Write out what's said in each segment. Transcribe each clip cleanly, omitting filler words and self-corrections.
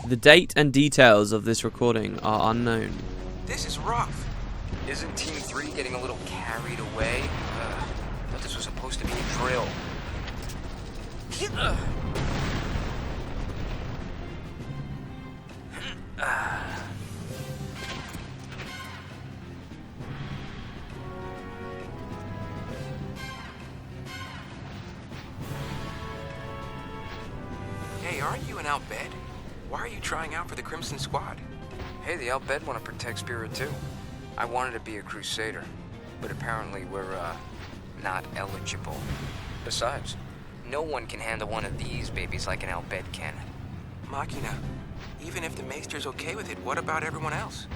The date and details of this recording are unknown. This is rough. Isn't Team 3 getting a little carried away? Thought this was supposed to be a drill. Hey, aren't you an Outbed? Why are you trying out for the Crimson Squad? Hey, the Outbed want to protect Spirit too. I wanted to be a Crusader, but apparently we're, not eligible. Besides, no one can handle one of these babies like an Outbed can. Machina, even if the Maester's okay with it, what about everyone else?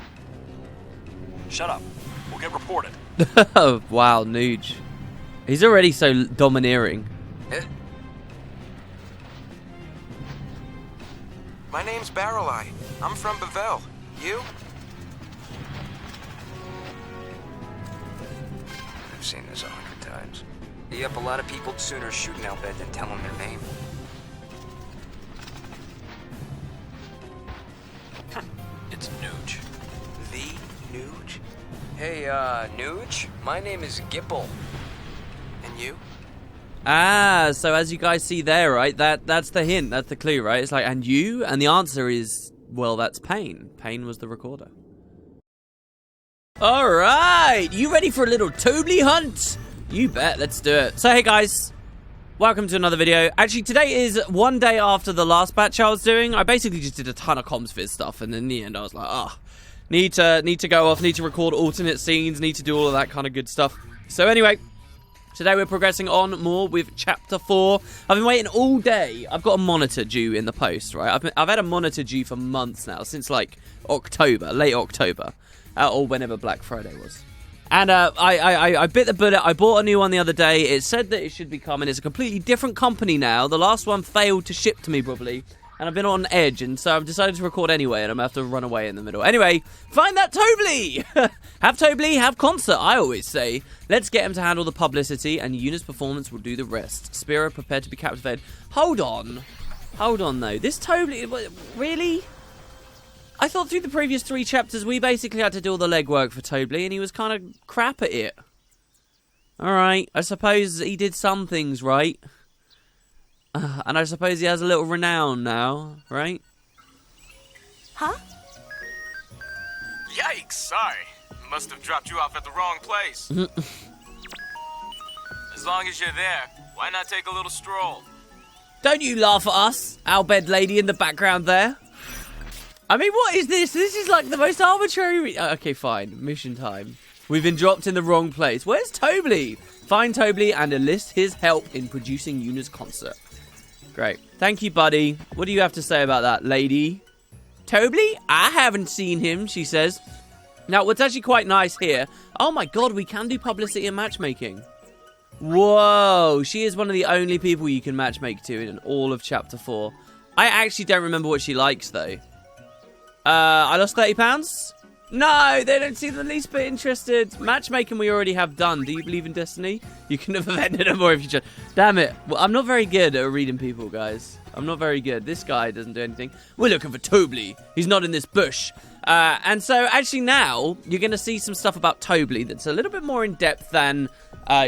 Shut up. We'll get reported. Wow, Nuge. He's already so domineering. My name's Barrel Eye. I'm from Bevelle. You? I've seen this 100 times. Yep, a lot of people'd sooner shoot an Outbed than tell them their name. It's Nuge. The Nuge? Hey, Nuge? My name is Gipple. And you? Ah, so as you guys see there, right, that's the hint, that's the clue, right? It's like, and you? And the answer is, well, that's Payne. Payne was the recorder. Alright, you ready for a little Tobli hunt? You bet, let's do it. So hey guys, welcome to another video. Actually, today is one day after the last batch I was doing. I basically just did a ton of comms viz stuff, and in the end I was like, need to go off, need to record alternate scenes, need to do all of that kind of good stuff. So anyway, today we're progressing on more with Chapter 4. I've been waiting all day. I've got a monitor due in the post, right? I've had a monitor due for months now, since like October, late October, or whenever Black Friday was. And I bit the bullet. I bought a new one the other day. It said that it should be coming. It's a completely different company now. The last one failed to ship to me probably. And I've been on edge, and so I've decided to record anyway, and I'm going to have to run away in the middle. Anyway, find that Tobli! Have Tobli, have concert, I always say. Let's get him to handle the publicity, and Yuna's performance will do the rest. Spiro prepared to be captivated. Hold on. Hold on, though. This Tobli... Really? I thought through the previous 3 chapters, we basically had to do all the legwork for Tobli, and he was kind of crap at it. Alright, I suppose he did some things right. And I suppose he has a little renown now, right? Huh? Yikes, sorry. Must have dropped you off at the wrong place. As long as you're there, why not take a little stroll? Don't you laugh at us, Outbed lady in the background there. I mean, what is this? This is like the most arbitrary... Okay, fine. Mission time. We've been dropped in the wrong place. Where's Tobli? Find Tobli and enlist his help in producing Yuna's concert. Great. Thank you, buddy. What do you have to say about that, lady? Tobli? I haven't seen him, she says. Now, what's actually quite nice here... Oh my god, we can do publicity and matchmaking. Whoa. She is one of the only people you can matchmake to in all of Chapter 4. I actually don't remember what she likes, though. I lost £30? No, they don't seem the least bit interested. Matchmaking we already have done. Do you believe in destiny? You can have offended them more if you should. Damn it. Well, I'm not very good at reading people, guys. I'm not very good. This guy doesn't do anything. We're looking for Tobli. He's not in this bush. And so, actually now, you're going to see some stuff about Tobli that's a little bit more in-depth than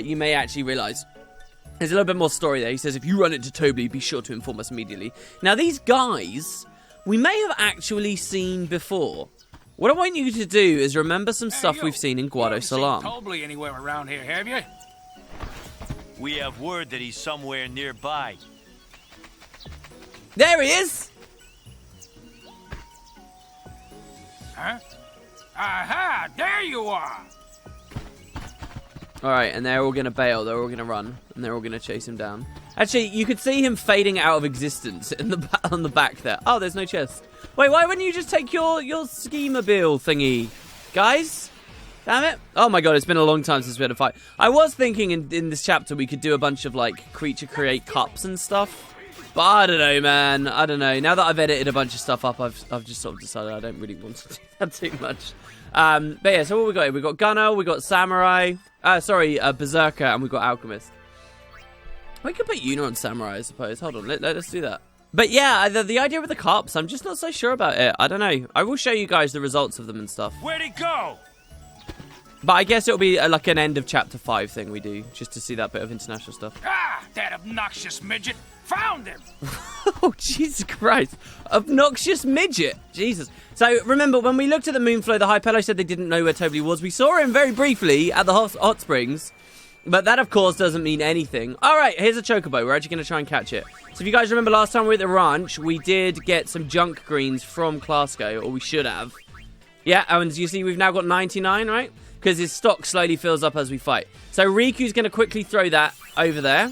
you may actually realise. There's a little bit more story there. He says, if you run into Tobli, be sure to inform us immediately. Now, these guys, we may have actually seen before. What I want you to do is remember some stuff we've seen in Guado Salam. Tobli anywhere around here, have you? We have word that he's somewhere nearby. There he is! Huh? Aha! There you are! Alright, and they're all going to bail. They're all going to run. And they're all going to chase him down. Actually, you could see him fading out of existence in on the back there. Oh, there's no chest. Wait, why wouldn't you just take your ski-mobile thingy? Guys? Damn it. Oh my god, it's been a long time since we had a fight. I was thinking in this chapter we could do a bunch of, like, creature create cups and stuff. But I don't know, man. I don't know. Now that I've edited a bunch of stuff up, I've just sort of decided I don't really want to do that too much. But yeah, so what we got here? We got Gunner, we got Samurai. Berserker, and we've got Alchemist. We could put Yuna on Samurai, I suppose. Hold on, let's do that. But yeah, the idea with the cops, I'm just not so sure about it. I don't know. I will show you guys the results of them and stuff. Where'd he go? But I guess it'll be like an end of chapter 5 thing we do, just to see that bit of international stuff. Ah, that obnoxious midget. Found him. Oh, Jesus Christ. Obnoxious midget. Jesus. So, remember, when we looked at the Moonflow, the Hypello said they didn't know where Tobli was. We saw him very briefly at the hot springs. But that, of course, doesn't mean anything. All right, here's a Chocobo. We're actually going to try and catch it. So if you guys remember last time we were at the ranch, we did get some junk greens from Clasko, or we should have. Yeah, and you see we've now got 99, right? Because his stock slowly fills up as we fight. So Riku's going to quickly throw that over there,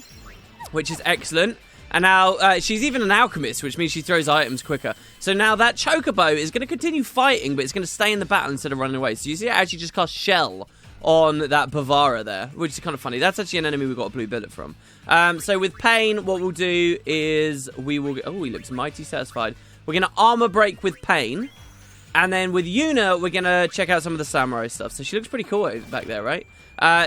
which is excellent. And now she's even an alchemist, which means she throws items quicker. So now that Chocobo is going to continue fighting, but it's going to stay in the battle instead of running away. So you see it actually just cast Shell on that Bavara there, which is kind of funny. That's actually an enemy we got a blue bullet from. So with Pain, what we'll do is we will... Oh, he looks mighty satisfied. We're going to armor break with Pain. And then with Yuna, we're going to check out some of the samurai stuff. So she looks pretty cool back there, right?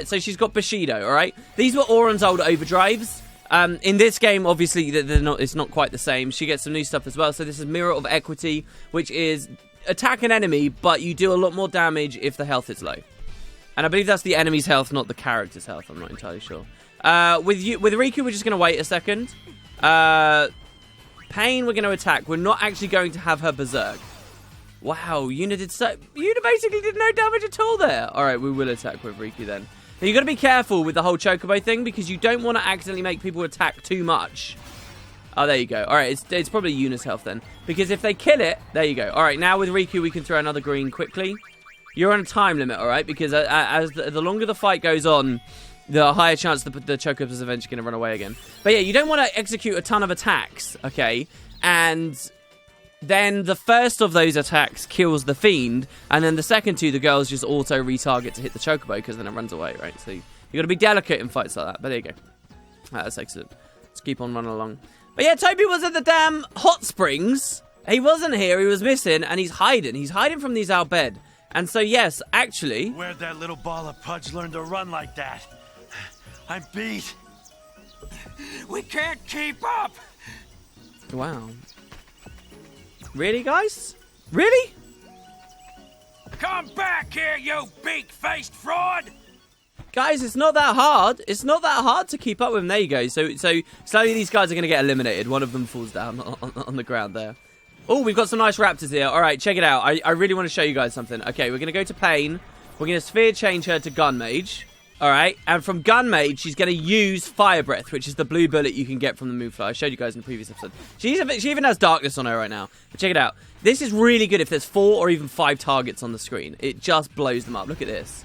So she's got Bushido, all right? These were Auron's old overdrives. In this game, obviously, it's not quite the same. She gets some new stuff as well. So this is Mirror of Equity, which is attack an enemy, but you do a lot more damage if the health is low. And I believe that's the enemy's health, not the character's health. I'm not entirely sure. With Riku, we're just going to wait a second. Pain, we're going to attack. We're not actually going to have her berserk. Wow, Yuna basically did no damage at all there. All right, we will attack with Riku then. Now, you've got to be careful with the whole Chocobo thing because you don't want to accidentally make people attack too much. Oh, there you go. All right, it's probably Yuna's health then. Because if they kill it, there you go. All right, now with Riku, we can throw another green quickly. You're on a time limit, all right? Because as the longer the fight goes on, the higher chance the Chocobo is eventually going to run away again. But yeah, you don't want to execute a ton of attacks, okay? And then the first of those attacks kills the Fiend, and then the second two, the girls just auto-retarget to hit the Chocobo because then it runs away, right? So you got to be delicate in fights like that. But there you go. That's excellent. Let's keep on running along. But yeah, Toby was at the damn hot springs. He wasn't here. He was missing, and he's hiding. He's hiding from these Al Bhed. And so, yes, actually... Where'd that little ball of pudge learn to run like that? I'm beat. We can't keep up. Wow. Really, guys? Really? Come back here, you beak-faced fraud. Guys, it's not that hard. It's not that hard to keep up with him. There you go. So slowly these guys are going to get eliminated. One of them falls down on the ground there. Oh, we've got some nice raptors here. All right, check it out. I really want to show you guys something. Okay, we're going to go to Pain. We're going to sphere change her to Gun Mage. All right, and from Gun Mage, she's going to use Fire Breath, which is the blue bullet you can get from the Moonflow. I showed you guys in the previous episode. She even has Darkness on her right now. But check it out. This is really good if there's 4 or even 5 targets on the screen. It just blows them up. Look at this.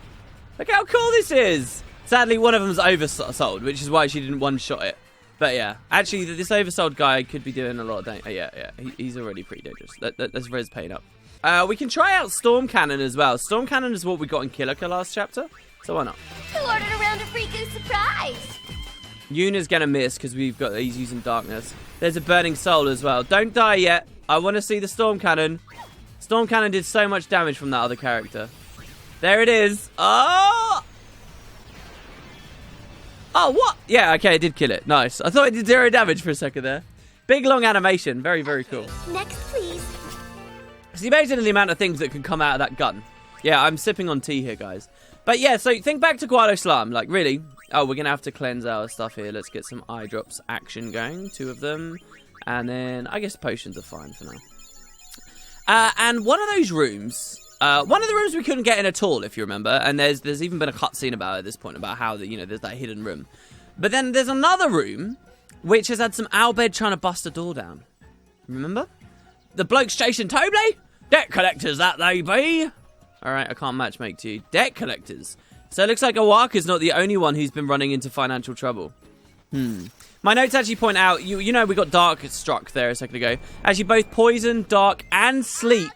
Look how cool this is. Sadly, one of them's oversold, which is why she didn't one-shot it. But yeah, actually, this oversold guy could be doing a lot of damage. Yeah, he's already pretty dangerous. Let's res Pain up. We can try out Storm Cannon as well. Storm Cannon is what we got in Kilika last chapter, so why not? Who ordered a round of free goose surprise? Yuna's gonna miss because he's using Darkness. There's a Burning Soul as well. Don't die yet. I want to see the Storm Cannon. Storm Cannon did so much damage from that other character. There it is. Oh! Oh, what? Yeah, okay, it did kill it. Nice. I thought it did 0 damage for a second there. Big, long animation. Very, very cool. Next, please. It's amazing the amount of things that can come out of that gun. Yeah, I'm sipping on tea here, guys. But yeah, so think back to Guado Slam. Like, really? Oh, we're going to have to cleanse our stuff here. Let's get some eye drops action going. 2 of them. And then, I guess potions are fine for now. And one of those rooms... one of the rooms we couldn't get in at all, if you remember, and there's even been a cutscene about it at this point, about how, there's that hidden room. But then there's another room, which has had some Al Bhed trying to bust a door down. Remember? The blokes chasing Tobli? Debt collectors, that they be. Alright, I can't matchmake to you. Debt collectors. So it looks like Awaka's not the only one who's been running into financial trouble. My notes actually point out, you know we got Dark struck there a second ago. Actually, both Poison, Dark, and Sleep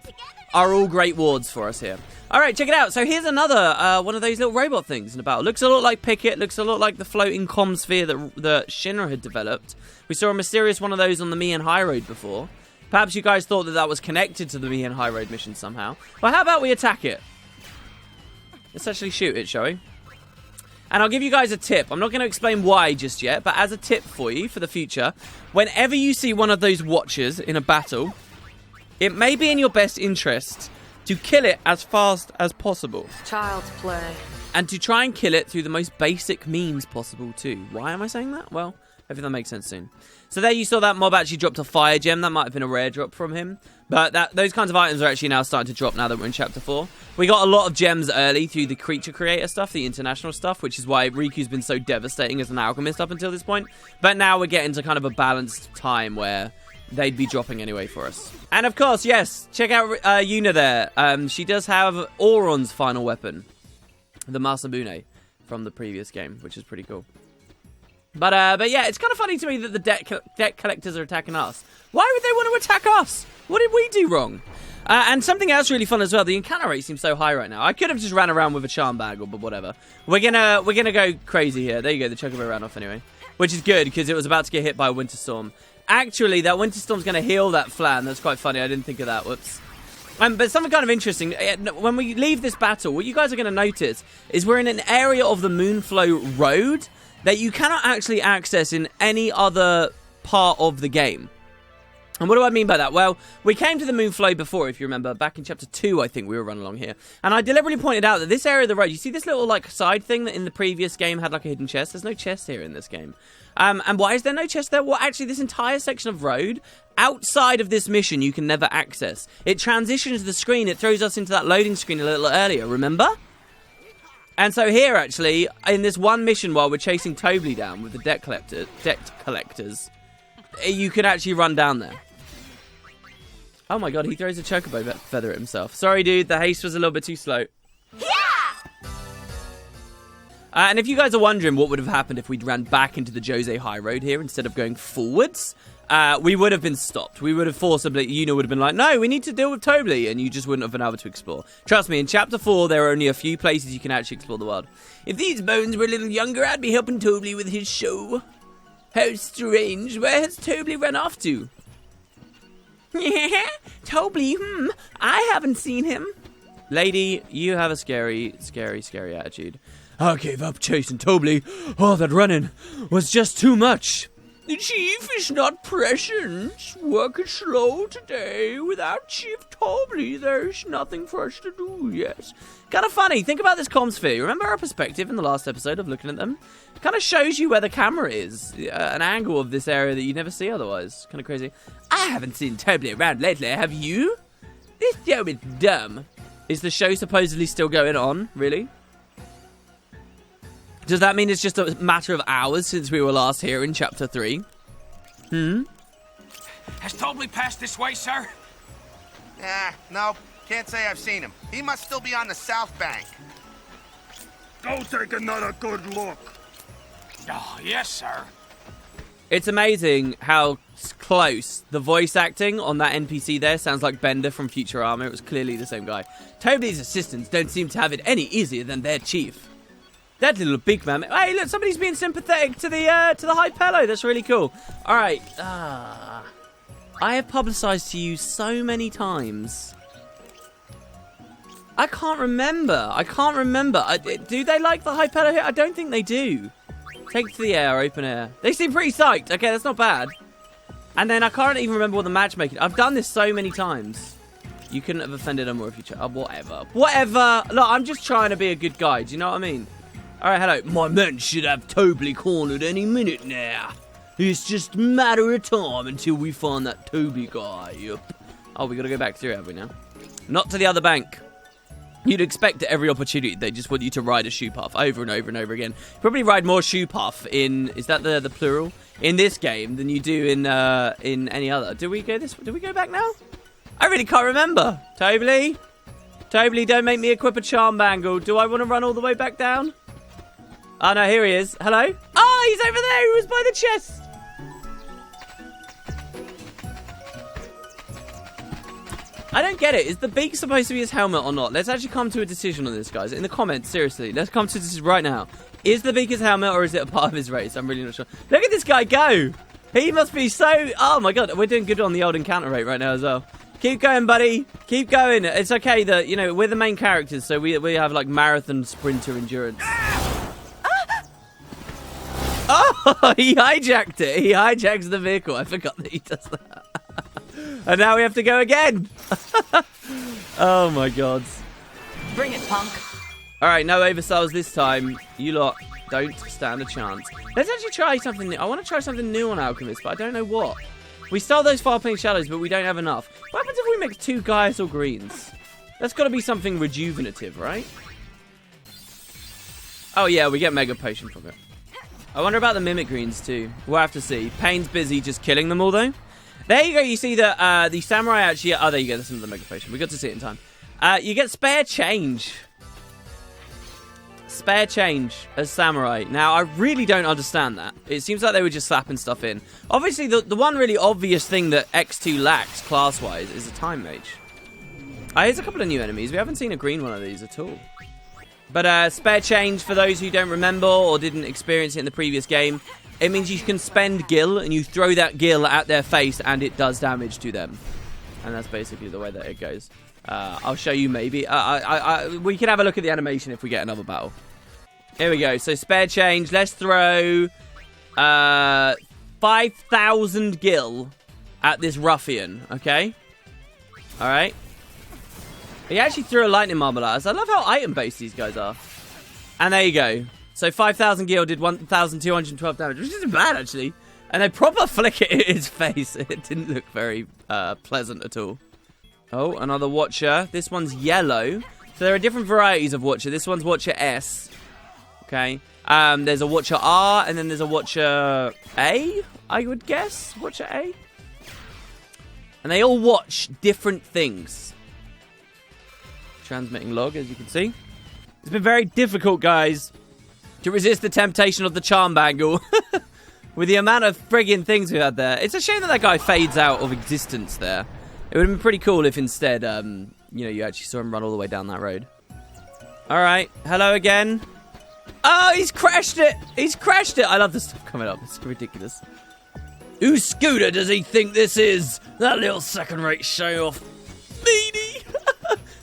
are all great wards for us here. Alright, check it out. So here's another one of those little robot things in the battle. Looks a lot like Picket, looks a lot like the floating comm sphere that Shinra had developed. We saw a mysterious one of those on the Mian High Road before. Perhaps you guys thought that was connected to the Mian High Road mission somehow. Well, how about we attack it? Let's actually shoot it, shall we? And I'll give you guys a tip. I'm not going to explain why just yet, but as a tip for you for the future, whenever you see one of those watchers in a battle, it may be in your best interest to kill it as fast as possible. Child's play. And to try and kill it through the most basic means possible too. Why am I saying that? Well, hopefully that makes sense soon. So there you saw that mob actually dropped a fire gem. That might have been a rare drop from him. But those kinds of items are actually now starting to drop now that we're in Chapter 4. We got a lot of gems early through the creature creator stuff, the international stuff, which is why Riku's been so devastating as an alchemist up until this point. But now we're getting to kind of a balanced time where they'd be dropping anyway for us. And of course, yes, check out Yuna there. She does have Auron's final weapon, the Masabune from the previous game, which is pretty cool. But yeah, it's kind of funny to me that the deck collectors are attacking us. Why would they want to attack us? What did we do wrong? And something else really fun as well. The encounter rate seems so high right now. I could have just ran around with a charm bag or whatever. We're gonna go crazy here. There you go. The Chocobo ran off anyway, which is good because it was about to get hit by a winter storm. Actually, that winter storm's gonna heal that flan. That's quite funny. I didn't think of that. Whoops. But something kind of interesting, when we leave this battle, what you guys are going to notice is we're in an area of the Moonflow Road that you cannot actually access in any other part of the game. And what do I mean by that? Well, we came to the Moonflow before, if you remember, back in Chapter 2, I think we were running along here. And I deliberately pointed out that this area of the road, you see this little, like, side thing that in the previous game had, like, a hidden chest? There's no chest here in this game. And why is there no chest there? Well, actually, this entire section of road, outside of this mission, you can never access. It transitions the screen. It throws us into that loading screen a little earlier, remember? And so here, actually, in this one mission while we're chasing Tobli down with the deck collectors, you can actually run down there. Oh my god, he throws a chocobo feather at himself. Sorry, dude, the haste was a little bit too slow. Yeah! And if you guys are wondering what would have happened if we'd ran back into the Jose High Road here instead of going forwards, we would have been stopped. We would have forcibly, Yuna would have been like, no, we need to deal with Tobli, and you just wouldn't have been able to explore. Trust me, in Chapter 4, there are only a few places you can actually explore the world. If these bones were a little younger, I'd be helping Tobli with his show. How strange. Where has Tobli run off to? Tobli, I haven't seen him. Lady, you have a scary attitude. I gave up chasing Tobli. All that running was just too much. The chief is not present. Work is slow today. Without Chief Tobli, there's nothing for us to do, yes. Kind of funny. Think about this comm sphere. Remember our perspective in the last episode of looking at them? Kind of shows you where the camera is. An angle of this area that you never see otherwise. Kind of crazy. I haven't seen Tobli around lately, have you? This show is dumb. Is the show supposedly still going on? Really? Does that mean it's just a matter of hours since we were last here in Chapter 3? Has Tobli passed this way, sir? No. Can't say I've seen him. He must still be on the south bank. Go take another good look. Oh, yes, sir. It's amazing how close the voice acting on that NPC there sounds like Bender from Futurama. It was clearly the same guy. Tobli's assistants don't seem to have it any easier than their chief. That little big man. Hey, look, somebody's being sympathetic to the Hypello. That's really cool. All right. I have publicized to you so many times. I can't remember. Do they like the Hypello here? I don't think they do. Take it to the air, open air. They seem pretty psyched. Okay, that's not bad. And then I can't even remember what the matchmaking. I've done this so many times. You couldn't have offended them more if you whatever. Look, I'm just trying to be a good guy. Do you know what I mean? All right, hello. My men should have Tobli cornered any minute now. It's just a matter of time until we find that Tobli guy. Yep. Oh, we got to go back through, have we now? Not to the other bank. You'd expect at every opportunity they just want you to ride a shoe path over and over and over again. Probably ride more shoe path in, is that the plural? In this game than you do in any other. Do we go back now? I really can't remember. Tobli, don't make me equip a charm bangle. Do I want to run all the way back down? Oh no, here he is. Hello? Oh, he's over there. He was by the chest. I don't get it. Is the beak supposed to be his helmet or not? Let's actually come to a decision on this, guys. In the comments, seriously. Let's come to this right now. Is the beak his helmet or is it a part of his race? I'm really not sure. Look at this guy go. He must be so... Oh, my God. We're doing good on the old encounter rate right now as well. Keep going, buddy. Keep going. It's okay that, you know, we're the main characters, so we have, like, marathon sprinter endurance. Oh, he hijacked it. He hijacks the vehicle. I forgot that he does that. And now we have to go again. Oh, my God. Bring it, punk. All right, no oversells this time. You lot don't stand a chance. Let's actually try something new. I want to try something new on Alchemist, but I don't know what. We stole those far-playing shadows, but we don't have enough. What happens if we make 2 Gaius or greens? That's got to be something rejuvenative, right? Oh, yeah, we get Mega Potion from it. I wonder about the Mimic Greens, too. We'll have to see. Pain's busy just killing them all, though. There you go. You see that the Samurai actually... Oh, there you go. That's another Mega Potion. We got to see it in time. You get spare change. Spare change as Samurai. Now, I really don't understand that. It seems like they were just slapping stuff in. Obviously, the one really obvious thing that X-2 lacks, class-wise, is a Time Mage. Here's a couple of new enemies. We haven't seen a green one of these at all. But spare change, for those who don't remember or didn't experience it in the previous game, it means you can spend gil, and you throw that gil at their face, and it does damage to them. And that's basically the way that it goes. I'll show you maybe. We can have a look at the animation if we get another battle. Here we go. So spare change. Let's throw 5,000 gil at this ruffian. Okay? Alright. He actually threw a lightning marble at us. I love how item-based these guys are. And there you go. So 5,000 gil did 1,212 damage, which isn't bad, actually. And they proper flick it in his face. It didn't look very pleasant at all. Oh, another Watcher. This one's yellow. So there are different varieties of Watcher. This one's Watcher S. Okay. There's a Watcher R, and then there's a Watcher A, I would guess. Watcher A. And they all watch different things. Transmitting log, as you can see. It's been very difficult, guys, to resist the temptation of the charm bangle. With the amount of friggin' things we had there. It's a shame that guy fades out of existence there. It would have been pretty cool if instead, you actually saw him run all the way down that road. Alright, hello again. Oh, he's crashed it! He's crashed it! I love this stuff coming up. It's ridiculous. Whose scooter does he think this is? That little second-rate show-off. Meanie!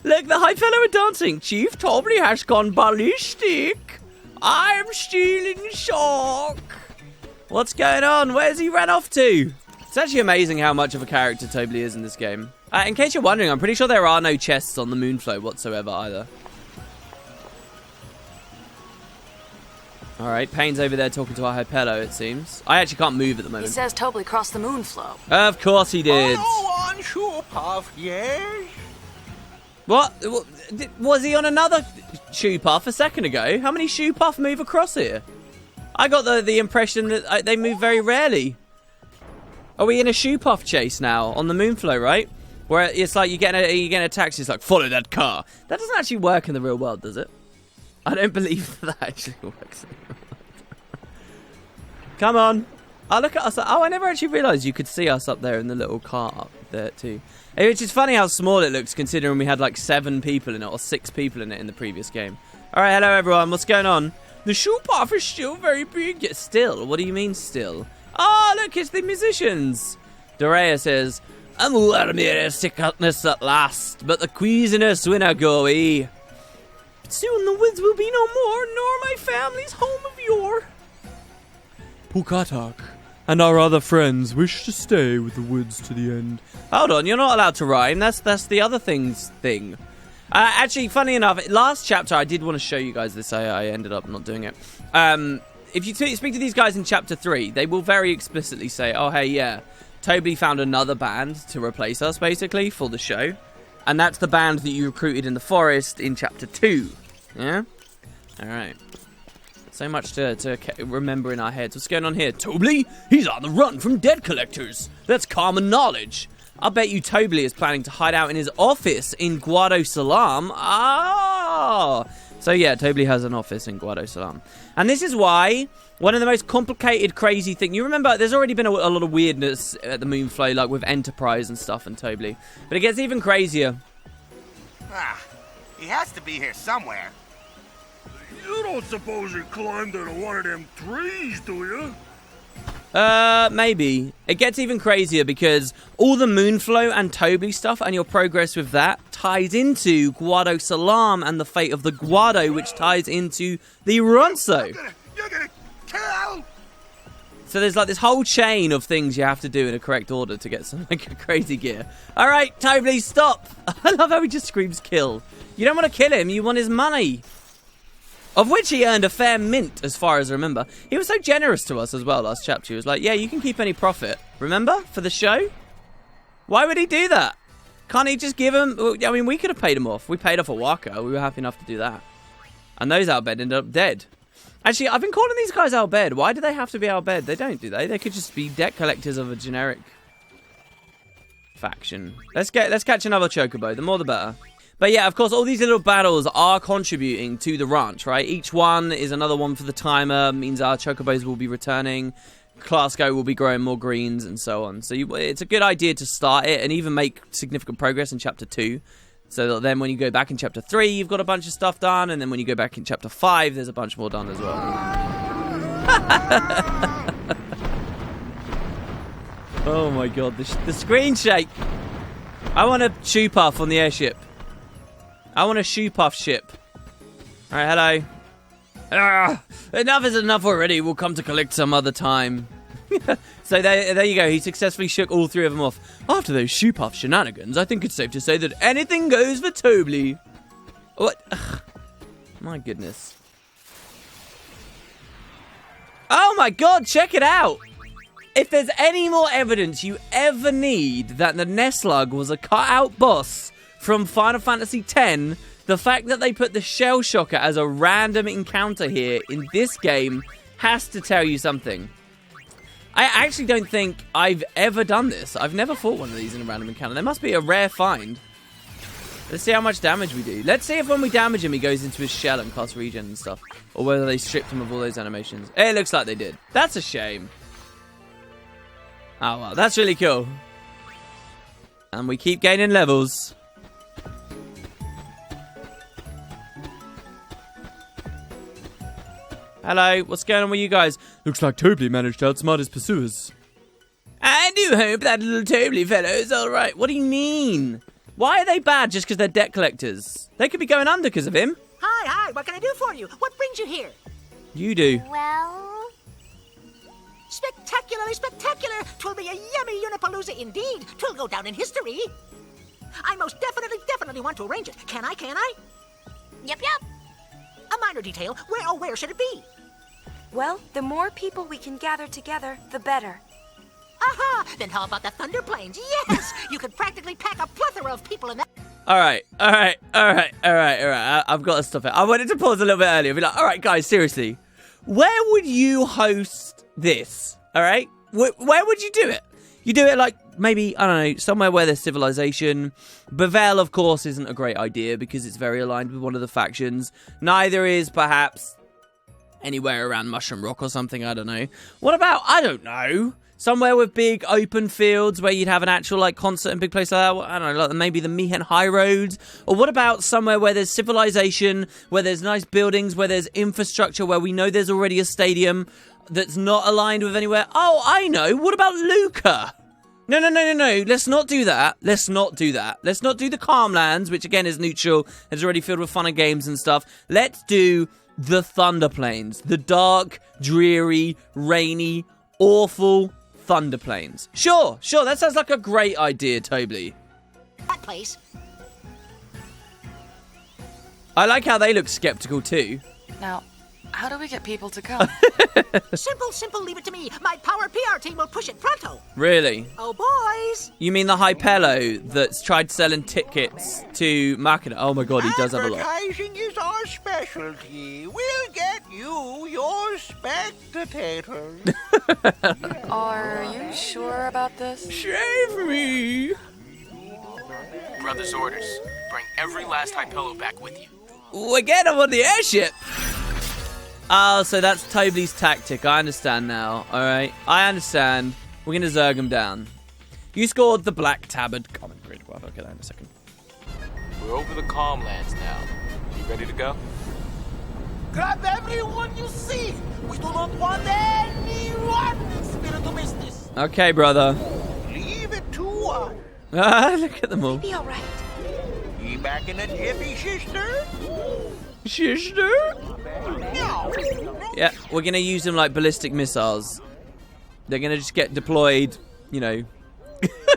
Look, the Hypello are dancing. Chief Tobli has gone ballistic. I'm still in shock. What's going on? Where's he ran off to? It's actually amazing how much of a character Tobli is in this game. In case you're wondering, I'm pretty sure there are no chests on the Moonflow whatsoever either. Alright, Payne's over there talking to our Hypello, it seems. I actually can't move at the moment. He says Tobli crossed the Moonflow. Of course he did. Oh, on shore puff, yes. What? Was he on another shoe puff a second ago? How many shoe puff move across here? I got the impression that they move very rarely. Are we in a shoe puff chase now on the Moonflow, right? Where it's like you get in a taxi, it's like, follow that car. That doesn't actually work in the real world, does it? I don't believe that actually works in the real world. Come on. Oh, look at us. Oh, I never actually realised you could see us up there in the little car up there too. Which is funny how small it looks considering we had like 7 people in it or 6 people in it in the previous game. Alright, hello everyone. What's going on? The shoe puff is still very big. Yeah, still? What do you mean still? Oh, look, it's the musicians. Dorea says, I'm Vladimir sickness at last, but the queasiness winna go away. Soon the woods will be no more, nor my family's home of yore. Pukatak and our other friends wish to stay with the woods to the end. Hold on, you're not allowed to rhyme. That's the other thing's thing. Actually, funny enough, last chapter I did want to show you guys this. I ended up not doing it. If you speak to these guys in chapter 3, they will very explicitly say, oh, hey, yeah, Tobli found another band to replace us, basically, for the show. And that's the band that you recruited in the forest in chapter 2. Yeah? Alright. So much to remember in our heads. What's going on here? Tobli? He's on the run from debt collectors. That's common knowledge. I'll bet you Tobli is planning to hide out in his office in Guado Salam. Ah! So yeah, Tobli has an office in Guado Salam. And this is why one of the most complicated, crazy things... You remember, there's already been a lot of weirdness at the Moonflow, like with Enterprise and stuff and Tobli. But it gets even crazier. Ah, he has to be here somewhere. You don't suppose you climbed into one of them trees, do you? Maybe. It gets even crazier because all the Moonflow and Tobli stuff and your progress with that ties into Guado Salam and the fate of the Guado, which ties into the Ronso. You're gonna kill! So there's like this whole chain of things you have to do in a correct order to get some like crazy gear. All right, Tobli, stop. I love how he just screams kill. You don't want to kill him, you want his money. Of which he earned a fair mint, as far as I remember. He was so generous to us as well last chapter. He was like, yeah, you can keep any profit. Remember? For the show? Why would he do that? Can't he just give him... I mean, we could have paid him off. We paid off a Waka. We were happy enough to do that. And those Albed ended up dead. Actually, I've been calling these guys Albed. Why do they have to be Albed? They don't, do they? They could just be debt collectors of a generic faction. Let's catch another Chocobo. The more the better. But yeah, of course, all these little battles are contributing to the ranch, right? Each one is another one for the timer. Means our Chocobos will be returning. Classco will be growing more greens and so on. So it's a good idea to start it and even make significant progress in Chapter 2. So that then when you go back in Chapter 3, you've got a bunch of stuff done. And then when you go back in Chapter 5, there's a bunch more done as well. Oh my god, the screen shake. I want a shoe puff on the airship. I want a shoe puff ship. Alright, hello. Enough is enough already. We'll come to collect some other time. So there you go. He successfully shook all three of them off. After those shoe puff shenanigans, I think it's safe to say that anything goes for Tobli. What? Ugh. My goodness. Oh my god, check it out. If there's any more evidence you ever need that the Nesslug was a cut-out boss from Final Fantasy X, the fact that they put the Shell Shocker as a random encounter here in this game has to tell you something. I actually don't think I've ever done this. I've never fought one of these in a random encounter. There must be a rare find. Let's see how much damage we do. Let's see if when we damage him, he goes into his shell and casts regen and stuff. Or whether they stripped him of all those animations. It looks like they did. That's a shame. Oh, well, that's really cool. And we keep gaining levels. Hello, what's going on with you guys? Looks like Tobli managed to outsmart his pursuers. I do hope that little Tobli fellow is alright. What do you mean? Why are they bad just because they're debt collectors? They could be going under because of him. Hi, what can I do for you? What brings you here? You do. Well, Spectacularly spectacular! 'Twill be a yummy Unipalooza indeed. 'Twill go down in history. I most definitely want to arrange it. Can I? yep. A minor detail. Where should it be? Well, the more people we can gather together, the better. Aha! Then how about the Thunder Plains? Yes! You could practically pack a plethora of people in that. All right. I've got to stop it. I wanted to pause a little bit earlier. Be like, all right, guys, seriously. Where would you host this? All right? Where would you do it? You do it like maybe, I don't know, somewhere where there's civilization. Bevelle, of course, isn't a great idea because it's very aligned with one of the factions. Neither is perhaps anywhere around Mushroom Rock or something, I don't know. What about, I don't know, somewhere with big open fields where you'd have an actual like concert and big place like that? I don't know, like maybe the Mihen High Road? Or what about somewhere where there's civilization, where there's nice buildings, where there's infrastructure, where we know there's already a stadium that's not aligned with anywhere? Oh, I know. What about Luca? No. Let's not do that. Let's not do the Calmlands, which again is neutral. It's already filled with fun and games and stuff. Let's do the Thunder Plains. The dark, dreary, rainy, awful Thunder Plains. Sure. That sounds like a great idea, Tobli. That place. I like how they look skeptical too. Now, how do we get people to come? Simple, leave it to me. My power PR team will push it pronto. Really? Oh, boys. You mean the Hypello that's tried selling tickets to market? Oh my god, he does have a lot. Advertising is our specialty. We'll get you your spectator. Are you sure about this? Save me! Brother's orders. Bring every last Hypello back with you. Again, I'm on the airship! Oh, so that's Tobli's tactic. I understand now. Alright, I understand. We're gonna zerg him down. You scored the Black Tabard common grid. Well, I'll get that in a second. We're over the Calmlands now. You ready to go? Grab everyone you see. We do not want anyone in spiritual business. Okay, brother. Leave it to us. Look at them all. Be all right. Be back in a jiffy, sister. Sister? Yeah, we're gonna use them like ballistic missiles. They're going to just get deployed, you know,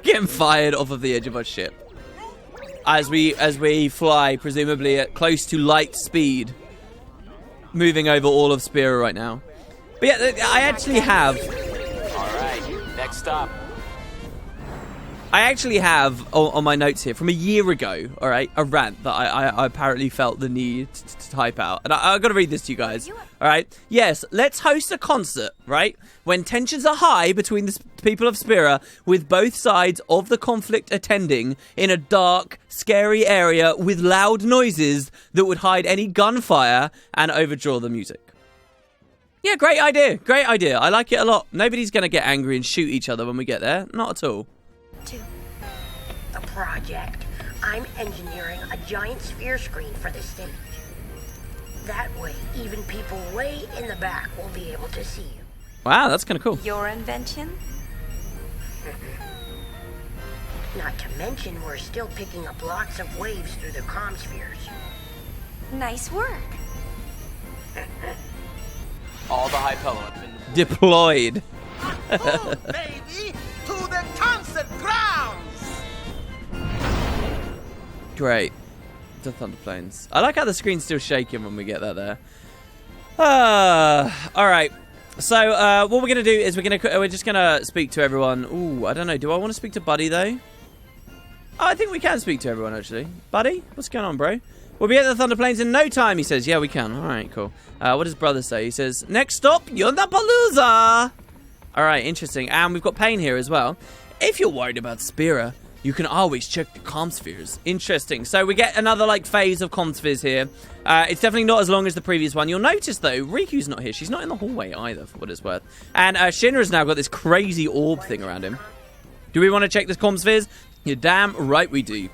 getting fired off of the edge of our ship. As we fly, presumably at close to light speed, moving over all of Spira right now. But yeah, I actually have... Alright, next stop. I actually have, on my notes here, from a year ago, all right, a rant that I apparently felt the need to type out. And I've got to read this to you guys, all right? Yes, let's host a concert, right, when tensions are high between the people of Spira, with both sides of the conflict attending in a dark, scary area with loud noises that would hide any gunfire and overdraw the music. Yeah, great idea. Great idea. I like it a lot. Nobody's going to get angry and shoot each other when we get there. Not at all. The project. I'm engineering a giant sphere screen for the stage. That way, even people way in the back will be able to see you. Wow, that's kind of cool. Your invention? Not to mention, we're still picking up lots of waves through the comm spheres. Nice work. All the Hypello have been Deployed. Oh, baby, to the concert grounds! Great. The Thunderplanes. I like how the screen's still shaking when we get that there. Alright. So, what we're going to do is we're just going to speak to everyone. Ooh, I don't know. Do I want to speak to Buddy, though? Oh, I think we can speak to everyone, actually. Buddy, what's going on, bro? We'll be at the Thunderplanes in no time, he says. Yeah, we can. Alright, cool. What does brother say? He says, next stop, Yondapalooza! Alright, interesting. And we've got Payne here as well. If you're worried about Spira, you can always check the comm spheres. Interesting. So we get another, like, phase of comm spheres here. It's definitely not as long as the previous one. You'll notice, though, Riku's not here. She's not in the hallway either, for what it's worth. And Shinra's now got this crazy orb thing around him. Do we want to check this comm spheres? You're damn right we do.